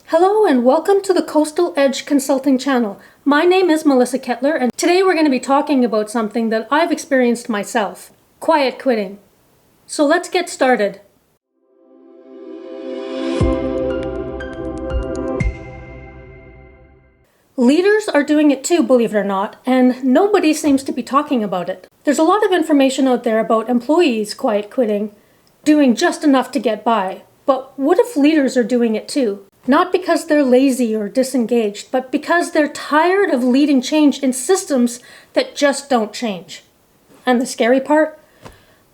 Hello and welcome to the Coastal Edge Consulting channel. My name is Melissa Kettler and today we're going to be talking about something that I've experienced myself, quiet quitting. So let's get started. Leaders are doing it too, believe it or not, and nobody seems to be talking about it. There's a lot of information out there about employees quiet quitting, doing just enough to get by. But what if leaders are doing it too? Not because they're lazy or disengaged, but because they're tired of leading change in systems that just don't change. And the scary part?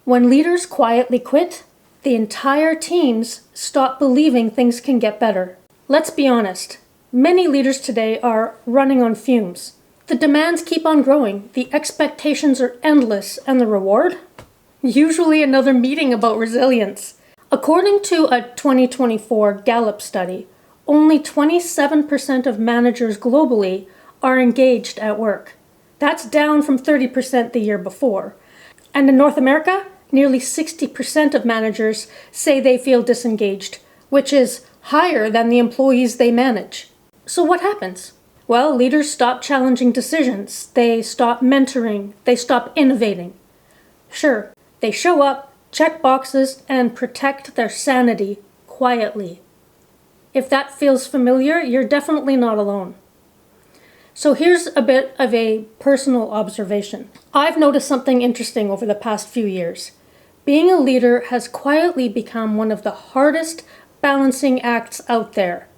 When leaders quietly quit, the entire teams stop believing things can get better. Let's be honest. Many leaders today are running on fumes. The demands keep on growing, the expectations are endless, and the reward? Usually another meeting about resilience. According to a 2024 Gallup study, only 27% of managers globally are engaged at work. That's down from 30% the year before. And in North America, nearly 60% of managers say they feel disengaged, which is higher than the employees they manage. So what happens? Well, leaders stop challenging decisions. They stop mentoring. They stop innovating. Sure, they show up, check boxes, and protect their sanity quietly. If that feels familiar, you're definitely not alone. So here's a bit of a personal observation. I've noticed something interesting over the past few years. Being a leader has quietly become one of the hardest balancing acts out there.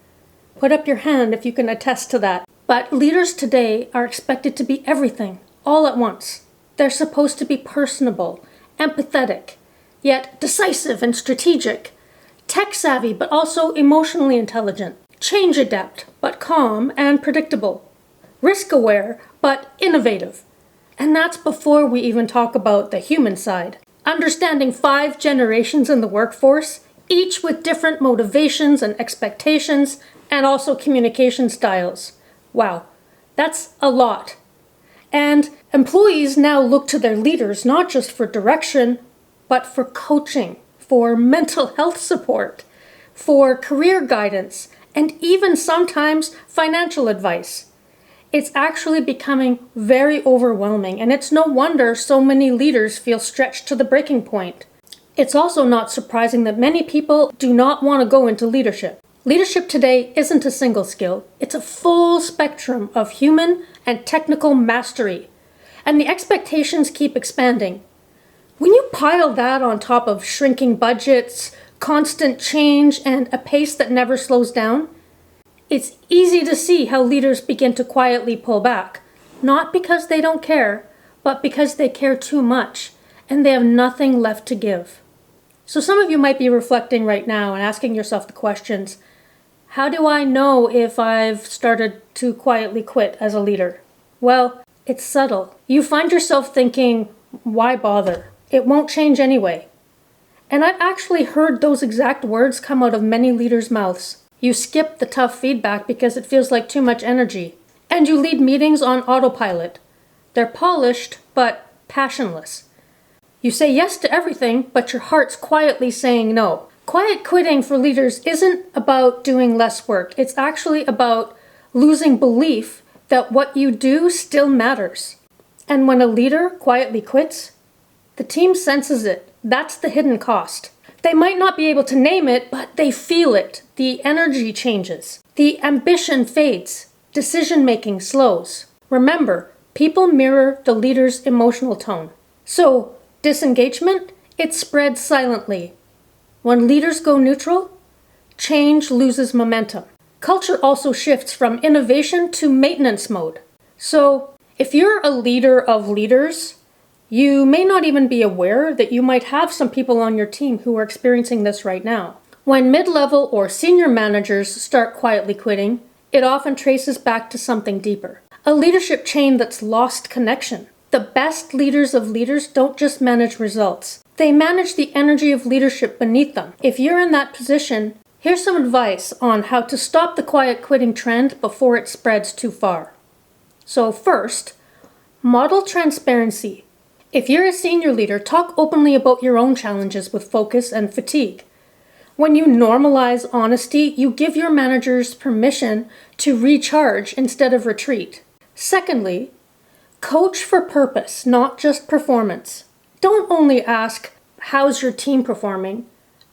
Put up your hand if you can attest to that. But leaders today are expected to be everything, all at once. They're supposed to be personable, empathetic, yet decisive and strategic. Tech-savvy, but also emotionally intelligent. Change-adept, but calm and predictable. Risk-aware, but innovative. And that's before we even talk about the human side. Understanding 5 generations in the workforce, each with different motivations and expectations, and also communication styles. Wow, that's a lot. And employees now look to their leaders not just for direction, but for coaching, for mental health support, for career guidance, and even sometimes financial advice. It's actually becoming very overwhelming, and it's no wonder so many leaders feel stretched to the breaking point. It's also not surprising that many people do not want to go into leadership. Leadership today isn't a single skill. It's a full spectrum of human and technical mastery, and the expectations keep expanding. When you pile that on top of shrinking budgets, constant change, and a pace that never slows down, it's easy to see how leaders begin to quietly pull back, not because they don't care, but because they care too much, and they have nothing left to give. So some of you might be reflecting right now and asking yourself the questions, how do I know if I've started to quietly quit as a leader? Well, it's subtle. You find yourself thinking, why bother? It won't change anyway. And I've actually heard those exact words come out of many leaders' mouths. You skip the tough feedback because it feels like too much energy. And you lead meetings on autopilot. They're polished, but passionless. You say yes to everything, but your heart's quietly saying no. Quiet quitting for leaders isn't about doing less work. It's actually about losing belief that what you do still matters. And when a leader quietly quits, the team senses it. That's the hidden cost. They might not be able to name it, but they feel it. The energy changes. The ambition fades. Decision-making slows. Remember, people mirror the leader's emotional tone. So, disengagement, it spreads silently. When leaders go neutral, change loses momentum. Culture also shifts from innovation to maintenance mode. So, if you're a leader of leaders, you may not even be aware that you might have some people on your team who are experiencing this right now. When mid-level or senior managers start quietly quitting, it often traces back to something deeper. A leadership chain that's lost connection. The best leaders of leaders don't just manage results. They manage the energy of leadership beneath them. If you're in that position, here's some advice on how to stop the quiet quitting trend before it spreads too far. So first, model transparency. If you're a senior leader, talk openly about your own challenges with focus and fatigue. When you normalize honesty, you give your managers permission to recharge instead of retreat. Secondly, coach for purpose, not just performance. Don't only ask, how's your team performing?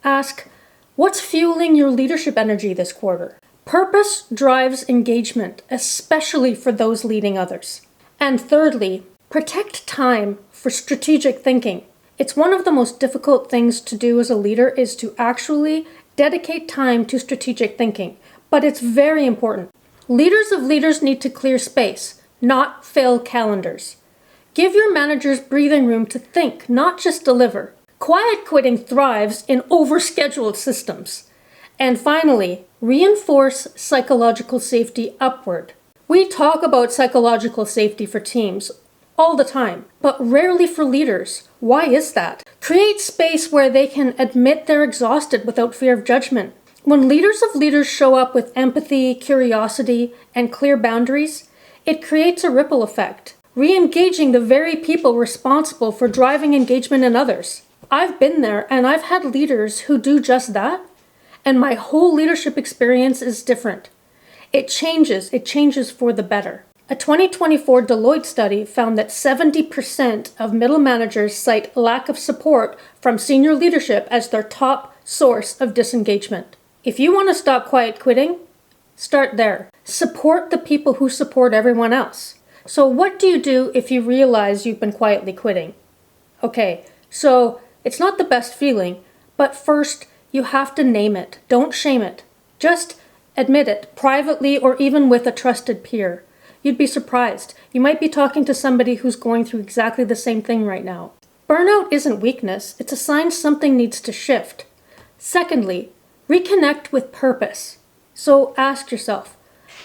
Ask, what's fueling your leadership energy this quarter? Purpose drives engagement, especially for those leading others. And thirdly, protect time for strategic thinking. It's one of the most difficult things to do as a leader is to actually dedicate time to strategic thinking, but it's very important. Leaders of leaders need to clear space, not fill calendars. Give your managers breathing room to think, not just deliver. Quiet quitting thrives in overscheduled systems. And finally, reinforce psychological safety upward. We talk about psychological safety for teams all the time, but rarely for leaders. Why is that? Create space where they can admit they're exhausted without fear of judgment. When leaders of leaders show up with empathy, curiosity, and clear boundaries, it creates a ripple effect, re-engaging the very people responsible for driving engagement in others. I've been there, and I've had leaders who do just that, and my whole leadership experience is different. It changes for the better. A 2024 Deloitte study found that 70% of middle managers cite lack of support from senior leadership as their top source of disengagement. If you want to stop quiet quitting, start there. Support the people who support everyone else. So what do you do if you realize you've been quietly quitting? Okay, so it's not the best feeling, but first you have to name it. Don't shame it. Just admit it privately or even with a trusted peer. You'd be surprised. You might be talking to somebody who's going through exactly the same thing right now. Burnout isn't weakness. It's a sign something needs to shift. Secondly, reconnect with purpose. So ask yourself,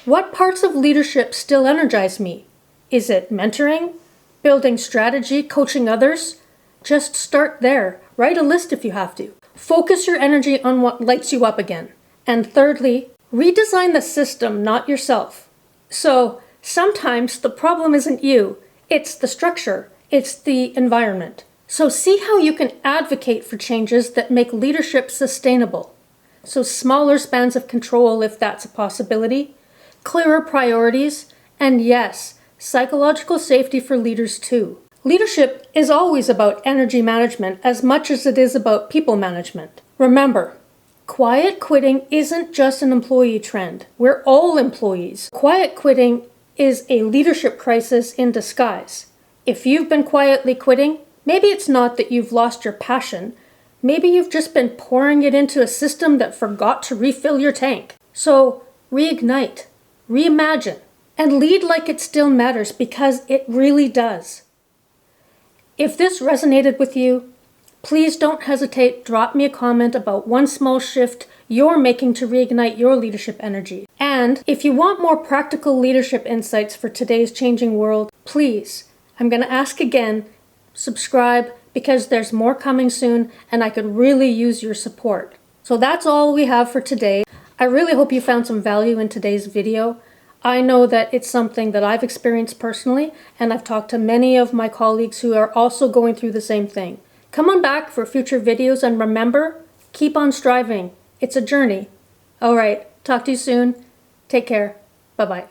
what parts of leadership still energize me? Is it mentoring, building strategy, coaching others? Just start there. Write a list if you have to. Focus your energy on what lights you up again. And thirdly, redesign the system, not yourself. So sometimes the problem isn't you, it's the structure, it's the environment. So see how you can advocate for changes that make leadership sustainable. So smaller spans of control if that's a possibility, clearer priorities, and yes, psychological safety for leaders too. Leadership is always about energy management as much as it is about people management. Remember, quiet quitting isn't just an employee trend. We're all employees. Quiet quitting is a leadership crisis in disguise. If you've been quietly quitting, maybe it's not that you've lost your passion. Maybe you've just been pouring it into a system that forgot to refill your tank. So reignite, reimagine, and lead like it still matters because it really does. If this resonated with you, please don't hesitate. Drop me a comment about one small shift you're making to reignite your leadership energy. And if you want more practical leadership insights for today's changing world, please, I'm going to ask again, subscribe because there's more coming soon and I could really use your support. So that's all we have for today. I really hope you found some value in today's video. I know that it's something that I've experienced personally, and I've talked to many of my colleagues who are also going through the same thing. Come on back for future videos, and remember, keep on striving. It's a journey. All right, talk to you soon. Take care. Bye-bye.